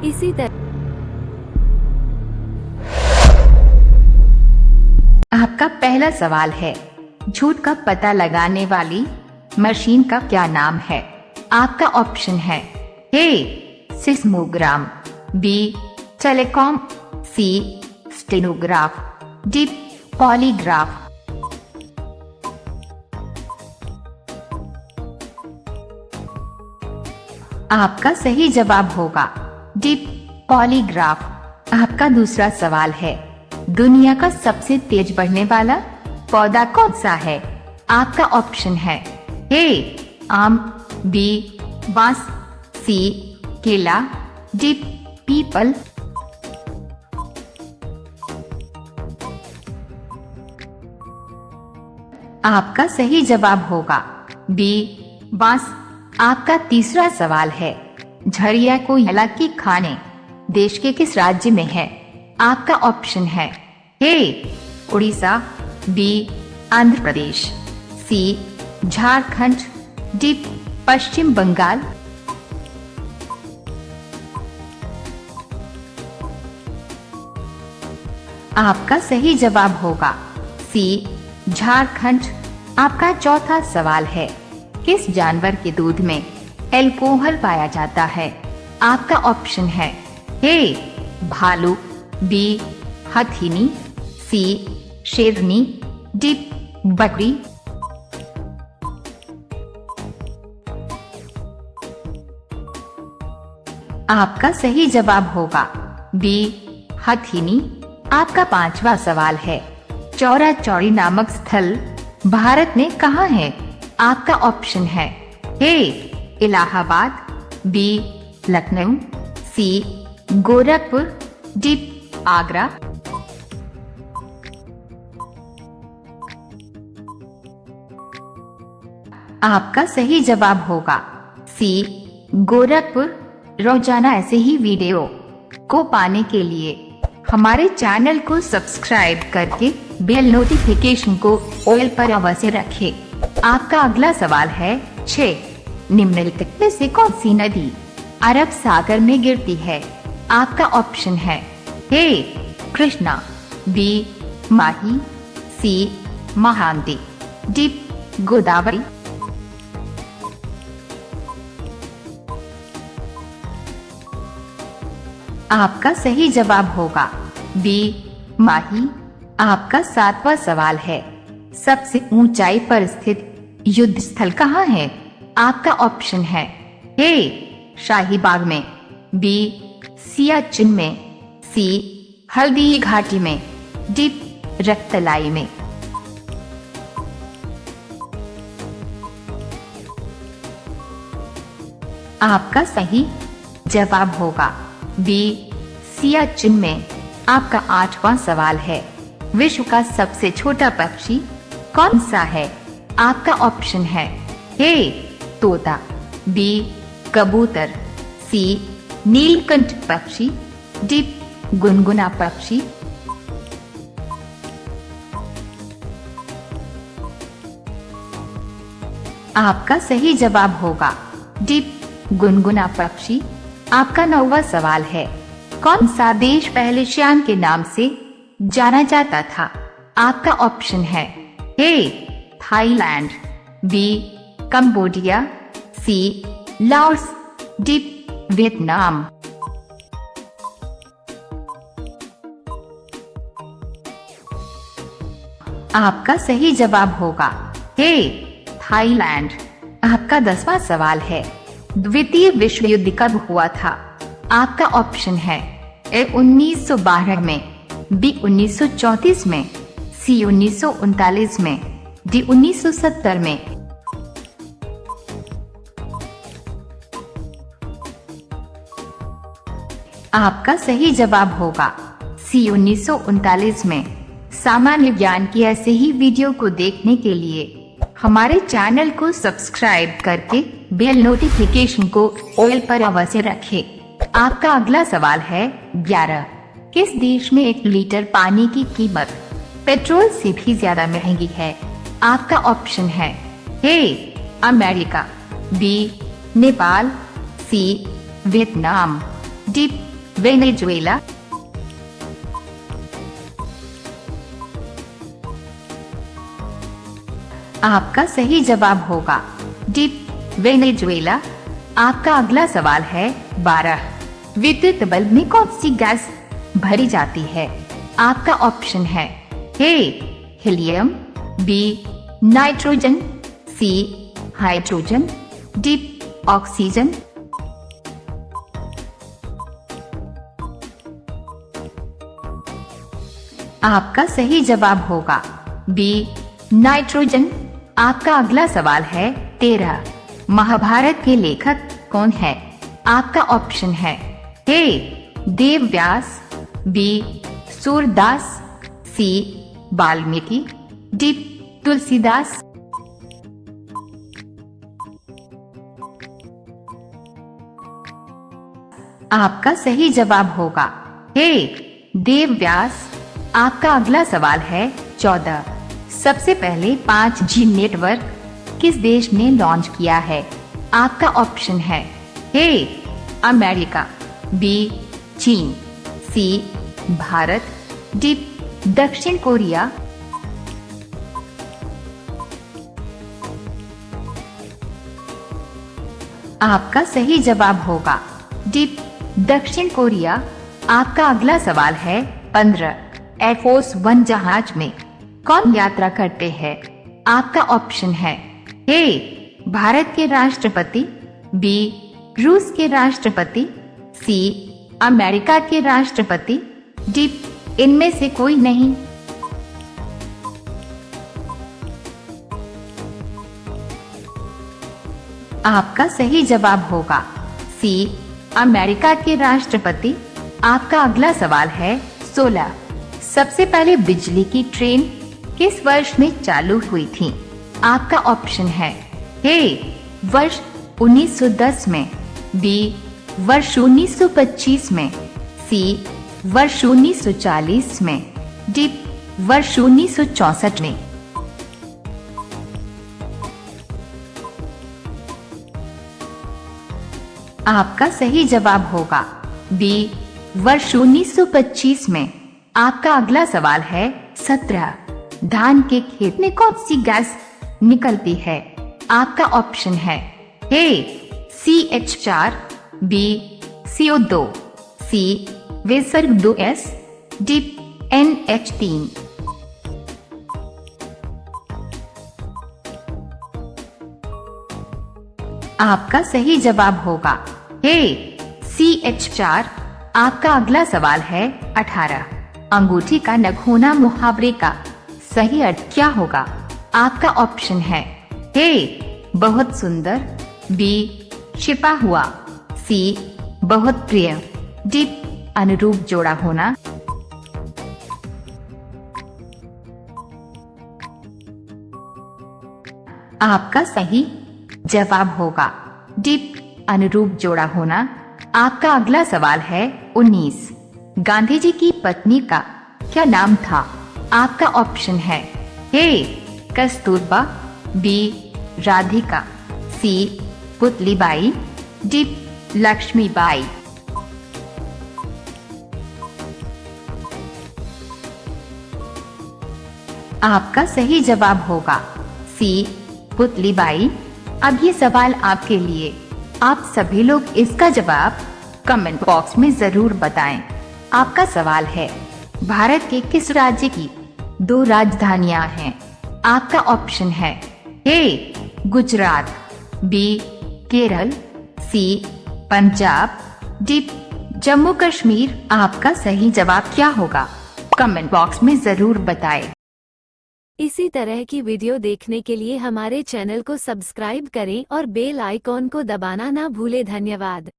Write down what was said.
इसी तरह आपका पहला सवाल है, झूठ का पता लगाने वाली मशीन का क्या नाम है? आपका ऑप्शन है ए सिस्मोग्राम, बी टेलीकॉम, सी स्टेनोग्राफ, डी पॉलीग्राफ। आपका सही जवाब होगा डी पॉलीग्राफ। आपका दूसरा सवाल है, दुनिया का सबसे तेज बढ़ने वाला पौधा कौन सा है? आपका ऑप्शन है ए आम, बी बांस, सी केला, डी पीपल। आपका सही जवाब होगा बी बांस। आपका तीसरा सवाल है, झरिया कोयला की खाने देश के किस राज्य में है? आपका ऑप्शन है ए उड़ीसा, बी आंध्र प्रदेश, सी झारखंड, डी पश्चिम बंगाल। आपका सही जवाब होगा सी झारखंड। आपका चौथा सवाल है, किस जानवर के दूध में एल्कोहल पाया जाता है? आपका ऑप्शन है ए भालू, बी हथिनी, सी शेरनी, डी बकरी। आपका सही जवाब होगा बी हथिनी। आपका पांचवा सवाल है, चौरा चौरी नामक स्थल भारत में कहाँ है? आपका ऑप्शन है ए इलाहाबाद, बी लखनऊ, सी गोरखपुर, डी आगरा। आपका सही जवाब होगा सी गोरखपुर। रोजाना ऐसे ही वीडियो को पाने के लिए हमारे चैनल को सब्सक्राइब करके बेल नोटिफिकेशन को ऑल पर अवश्य रखें। आपका अगला सवाल है 6, निम्नलिखित में से कौन सी नदी अरब सागर में गिरती है? आपका ऑप्शन है ए कृष्णा, बी माही, सी महानदी, डी गोदावरी। आपका सही जवाब होगा बी माही। आपका 7वां सवाल है, सबसे ऊंचाई पर स्थित युद्ध स्थल कहाँ है? आपका ऑप्शन है ए शाहीबाग में, बी सियाचिन में, सी हल्दी घाटी में, डी रक्तलाई में। आपका सही जवाब होगा बी सियाचिन में। आपका 8वां सवाल है, विश्व का सबसे छोटा पक्षी कौन सा है? आपका ऑप्शन है ए तोता, बी कबूतर, सी नीलकंठ पक्षी, डी गुनगुना पक्षी। आपका सही जवाब होगा डी गुनगुना पक्षी। आपका 9वां सवाल है, कौन सा देश पहले श्याम के नाम से जाना जाता था? आपका ऑप्शन है A Thailand, B Cambodia, C Laos, D Vietnam. आपका सही जवाब होगा ए थाईलैंड। आपका 10वां सवाल है, द्वितीय विश्व युद्ध कब हुआ था? आपका ऑप्शन है ए 1912 में, बी 1934 में, सी 1939 में, डी 1970 में। आपका सही जवाब होगा सी 1939 में। सामान्य ज्ञान की ऐसे ही वीडियो को देखने के लिए हमारे चैनल को सब्सक्राइब करके बेल नोटिफिकेशन को ऑल पर अवश्य रखें। आपका अगला सवाल है 11, किस देश में 1 लीटर पानी की कीमत पेट्रोल से भी ज्यादा महंगी है? आपका ऑप्शन है A America, B Nepal, C Vietnam, D Venezuela. आपका सही जवाब होगा डी, वेनेजुएला। आपका अगला सवाल है 12। विद्युत बल्ब में कौन सी गैस भरी जाती है? आपका ऑप्शन है ए helium, B nitrogen, C hydrogen, D oxygen. आपका सही जवाब होगा बी नाइट्रोजन। आपका अगला सवाल है 13। महाभारत के लेखक कौन है? आपका ऑप्शन है ए देव व्यास, बी सूरदास, सी वाल्मीकि, डी तुलसीदास। आपका सही जवाब होगा ए देव व्यास। आपका अगला सवाल है 14। सबसे पहले 5G नेटवर्क किस देश ने लॉन्च किया है? आपका ऑप्शन है ए अमेरिका, बी चीन, सी भारत, डी दक्षिण कोरिया। आपका सही जवाब होगा डी दक्षिण कोरिया। आपका अगला सवाल है 15। एयरफोर्स 1 जहाज में कौन यात्रा करते हैं? आपका ऑप्शन है ए भारत के राष्ट्रपति, बी रूस के राष्ट्रपति, सी अमेरिका के राष्ट्रपति, डी इनमें से कोई नहीं। आपका सही जवाब होगा सी अमेरिका के राष्ट्रपति। आपका अगला सवाल है 16। सबसे पहले बिजली की ट्रेन किस वर्ष में चालू हुई थी? आपका ऑप्शन है ए वर्ष 1910 में, बी वर्ष 1925 में, सी वर्ष 1940 में, डी वर्ष 1964 में। आपका सही जवाब होगा बी वर्ष 1925 में। आपका अगला सवाल है 17। धान के खेत में कौन सी गैस निकलती है? आपका ऑप्शन है ए CH4, बी CO2, सी विसर्ग 2S, डी NH3। आपका सही जवाब होगा ए CH4। आपका अगला सवाल है 18। अंगूठी का नख होना मुहावरे का सही अर्थ क्या होगा? आपका ऑप्शन है ए बहुत सुंदर, बी छिपा हुआ, सी बहुत प्रिय, डी अनुरूप जोड़ा होना। आपका सही जवाब होगा डी अनुरूप जोड़ा होना। आपका अगला सवाल है 19। गांधी जी की पत्नी का क्या नाम था? आपका ऑप्शन है ए कस्तूरबा, बी राधिका, सी पुतलीबाई, डी लक्ष्मीबाई। आपका सही जवाब होगा सी पुतलीबाई। अब ये सवाल आपके लिए। आप सभी लोग इसका जवाब कमेंट बॉक्स में जरूर बताएं। आपका सवाल है भारत के किस राज्य की 2 राजधानियां हैं? आपका ऑप्शन है ए गुजरात, बी केरल, सी पंजाब, डी जम्मू कश्मीर। आपका सही जवाब क्या होगा? कमेंट बॉक्स में जरूर बताएं। इसी तरह की वीडियो देखने के लिए हमारे चैनल को सब्सक्राइब करें और बेल आइकॉन को दबाना ना भूलें। धन्यवाद।